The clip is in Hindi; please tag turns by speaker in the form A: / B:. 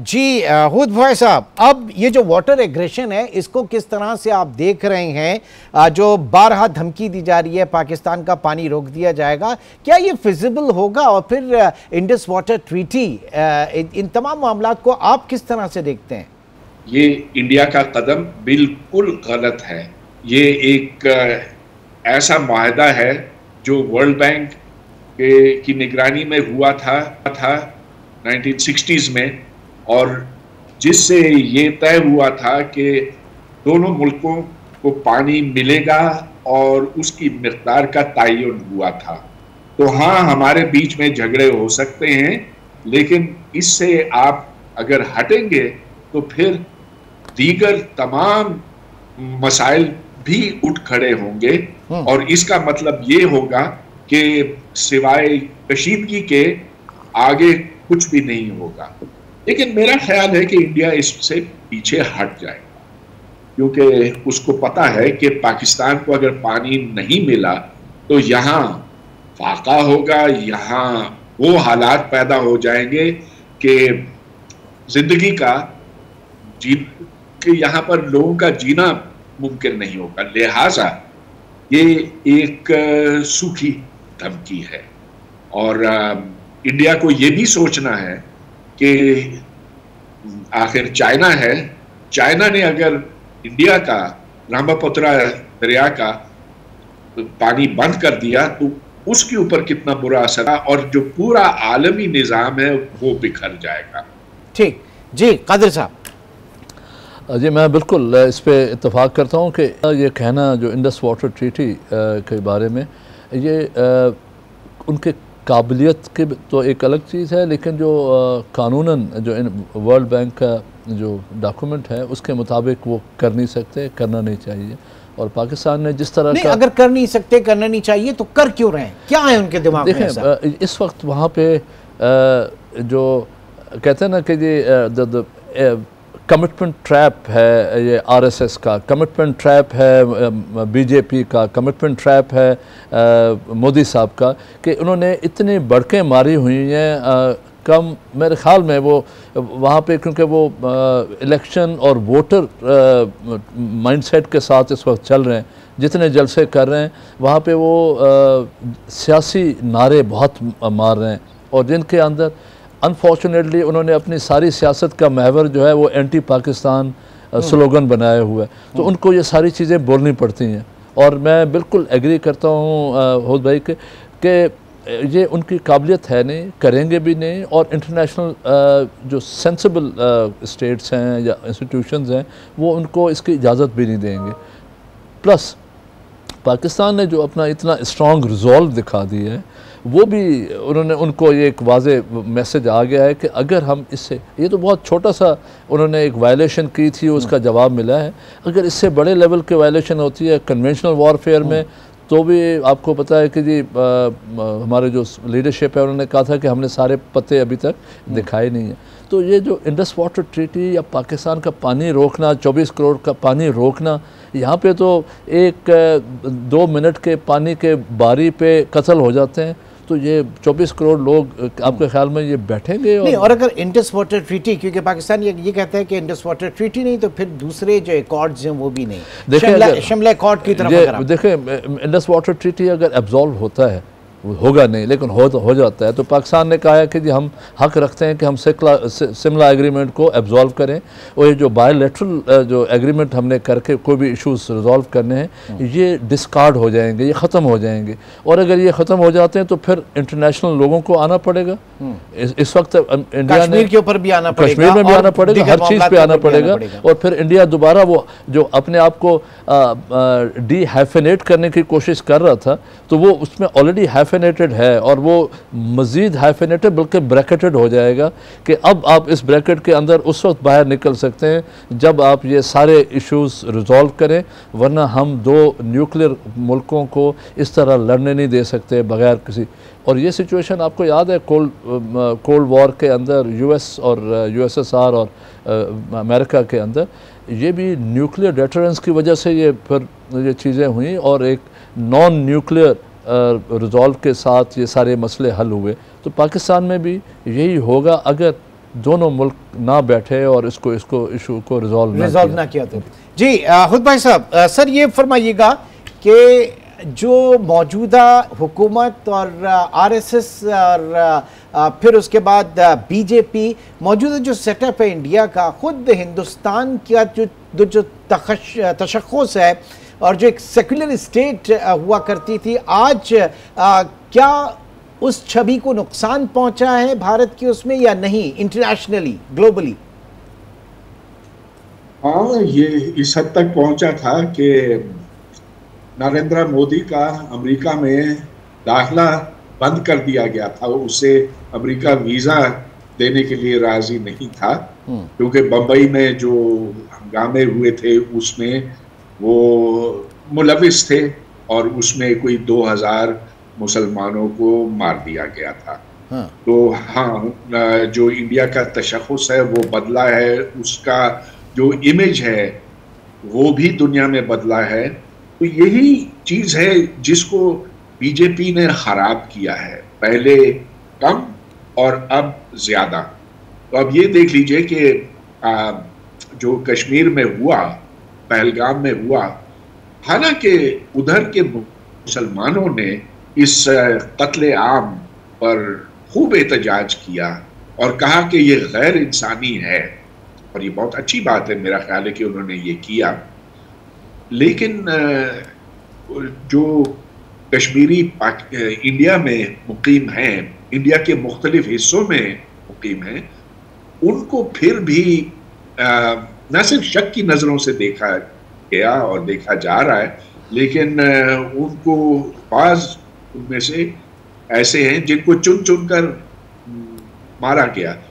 A: जी हुद भाई साहब, अब ये जो वाटर एग्रेशन है इसको किस तरह से आप देख रहे हैं? जो बारहा धमकी दी जा रही है पाकिस्तान का पानी रोक दिया जाएगा, क्या ये फिजिबल होगा? और फिर इंडस वाटर ट्रीटी, इन तमाम मामलात को आप किस तरह से देखते हैं?
B: ये इंडिया का कदम बिल्कुल गलत है। ये एक ऐसा माहदा है जो वर्ल्ड बैंक की निगरानी में हुआ था 1960s में, और जिससे ये तय हुआ था कि दोनों मुल्कों को पानी मिलेगा और उसकी मिक़दार का तयन हुआ था। तो हाँ, हमारे बीच में झगड़े हो सकते हैं, लेकिन इससे आप अगर हटेंगे तो फिर दीगर तमाम मसाइल भी उठ खड़े होंगे, और इसका मतलब ये होगा कि सिवाय कशीदगी के आगे कुछ भी नहीं होगा। लेकिन मेरा ख्याल है कि इंडिया इससे पीछे हट जाएगा, क्योंकि उसको पता है कि पाकिस्तान को अगर पानी नहीं मिला तो यहाँ फाका होगा, यहाँ वो हालात पैदा हो जाएंगे कि जिंदगी का यहाँ पर लोगों का जीना मुमकिन नहीं होगा। लिहाजा ये एक सूखी धमकी है, और इंडिया को ये भी सोचना है कि आखिर चाइना है, चाइना ने अगर इंडिया का ब्रह्मपुत्र दरिया का पानी बंद कर दिया तो उसके ऊपर कितना बुरा असर है, और जो पूरा आलमी निज़ाम है वो बिखर जाएगा।
A: ठीक जी, कादिर साहब।
C: जी, मैं बिल्कुल इस पे इत्तेफाक करता हूँ कि ये कहना जो इंडस वाटर ट्रीटी के बारे में, ये उनके काबिलियत की तो एक अलग चीज़ है, लेकिन जो कानूनन जो वर्ल्ड बैंक का जो डॉक्यूमेंट है उसके मुताबिक वो कर नहीं सकते, करना नहीं चाहिए। और पाकिस्तान ने जिस तरह
A: नहीं, अगर कर नहीं सकते, करना नहीं चाहिए, तो कर क्यों रहे हैं? क्या है उनके दिमाग में?
C: देखें, इस वक्त वहाँ पे जो कहते हैं ना कि ये कमिटमेंट ट्रैप है, ये आरएसएस का कमिटमेंट ट्रैप है, बीजेपी का कमिटमेंट ट्रैप है, मोदी साहब का, कि उन्होंने इतनी बड़कें मारी हुई हैं कम, मेरे ख्याल में वो वहाँ पे, क्योंकि वो इलेक्शन और वोटर माइंडसेट के साथ इस वक्त चल रहे हैं, जितने जलसे कर रहे हैं वहाँ पे वो सियासी नारे बहुत मार रहे हैं, और जिनके अंदर अनफॉर्चुनेटली उन्होंने अपनी सारी सियासत का महवर जो है वो एंटी पाकिस्तान स्लोगन बनाया हुआ है। तो उनको ये सारी चीज़ें बोलनी पड़ती हैं, और मैं बिल्कुल एग्री करता हूँ हुद भाई के ये उनकी काबिलियत है नहीं, करेंगे भी नहीं, और इंटरनेशनल जो सेंसिबल स्टेट्स हैं या इंस्टीट्यूशंस हैं वो उनको इसकी इजाज़त भी नहीं देंगे। प्लस पाकिस्तान ने जो अपना इतना स्ट्रॉन्ग रिजॉल्व दिखा दी है, वो भी उनको ये एक वाज़े मैसेज आ गया है कि अगर हम इससे, ये तो बहुत छोटा सा उन्होंने एक वायलेशन की थी, उसका जवाब मिला है, अगर इससे बड़े लेवल की वायलेशन होती है कन्वेंशनल वॉरफेयर में, तो भी आपको पता है कि जी हमारे जो लीडरशिप है उन्होंने कहा था कि हमने सारे पत्ते अभी तक दिखाए नहीं हैं। तो ये जो इंडस वाटर ट्रीटी या पाकिस्तान का पानी रोकना, 24 करोड़ का पानी रोकना, यहाँ पे तो एक 2 मिनट के पानी के बारी पे कत्ल हो जाते हैं, तो ये 24 करोड़ लोग आपके ख्याल में ये बैठेंगे?
A: नहीं, और अगर इंडस वाटर ट्रीटी, क्योंकि पाकिस्तान ये कहता है कि इंडस वाटर ट्रीटी नहीं, तो फिर दूसरे जो अकॉर्ड्स हैं वो भी नहीं, शिमला अकॉर्ड की तरफ।
C: देखें, इंडस वाटर ट्रीटी अगर एब्जॉल्व होता है, होगा नहीं, लेकिन हो जाता है, तो पाकिस्तान ने कहा है कि जी हम हक रखते हैं कि हम शिमला एग्रीमेंट को एब्जॉल्व करें, और ये जो बायोलेटरल जो एग्रीमेंट हमने करके कोई भी इश्यूज रिजॉल्व करने हैं, ये डिस्कार्ड हो जाएंगे, ये ख़त्म हो जाएंगे। और अगर ये ख़त्म हो जाते हैं तो फिर इंटरनेशनल लोगों को आना पड़ेगा। इस वक्त इंडिया ने
A: कश्मीर के ऊपर भी आना पड़ेगा,
C: कश्मीर में भी आना पड़ेगा, हर चीज़ पे आना पड़ेगा, और फिर इंडिया दोबारा वो जो अपने आप को डीहाइफेनेट करने की कोशिश कर रहा था, तो वो उसमें ऑलरेडी हाइफेनेटेड है, और वो मज़ीद हाइफेनेटेड बल्कि ब्रैकेटेड हो जाएगा कि अब आप इस ब्रैकेट के अंदर उस वक्त बाहर निकल सकते हैं जब आप ये सारे इश्यूज रिजॉल्व करें, वरना हम 2 न्यूक्लियर मुल्कों को इस तरह लड़ने नहीं दे सकते बगैर किसी। और ये सिचुएशन आपको याद है कोल्ड वॉर के अंदर यूएस और यूएसएसआर और अमेरिका के अंदर, ये भी न्यूक्लियर डेटरेंस की वजह से ये फिर ये चीज़ें हुई, और एक नॉन न्यूक्लियर रिजॉल्व के साथ ये सारे मसले हल हुए। तो पाकिस्तान में भी यही होगा अगर दोनों मुल्क ना बैठे और इसको इशू को रिजॉल्व
A: ना किया तो जी। खुद भाई साहब, सर ये फरमाइएगा कि जो मौजूदा हुकूमत और आरएसएस और फिर उसके बाद बीजेपी, मौजूदा जो सेटअप है इंडिया का, खुद हिंदुस्तान का जो तशख़्ख़ुस है और जो एक सेक्युलर स्टेट हुआ करती थी, आज क्या उस छवि को नुकसान पहुंचा है भारत की उसमें या नहीं, इंटरनेशनली, ग्लोबली?
B: हाँ, ये इस हद तक पहुंचा था कि नरेंद्र मोदी का अमेरिका में दाखिला बंद कर दिया गया था। उसे अमेरिका वीज़ा देने के लिए राजी नहीं था, क्योंकि बम्बई में जो हंगामे हुए थे उसमें वो मुलविस थे और उसमें कोई 2000 मुसलमानों को मार दिया गया था। तो हाँ, जो इंडिया का तशख़्ख़ुस है वो बदला है, उसका जो इमेज है वो भी दुनिया में बदला है। तो यही चीज़ है जिसको बीजेपी ने खराब किया है, पहले कम और अब ज़्यादा। तो अब ये देख लीजिए कि जो कश्मीर में हुआ, पहलगाम में हुआ, हालांकि उधर के मुसलमानों ने इस कत्ले आम पर खूब एहतजाज किया और कहा कि ये गैर इंसानी है, और ये बहुत अच्छी बात है, मेरा ख्याल है कि उन्होंने ये किया। लेकिन जो कश्मीरी इंडिया में मुकीम हैं, इंडिया के मुख्तलिफ हिस्सों में मुकीम हैं, उनको फिर भी न सिर्फ शक की नज़रों से देखा गया और देखा जा रहा है, लेकिन उनको बाज़ उनमें से ऐसे हैं जिनको चुन चुन कर मारा गया।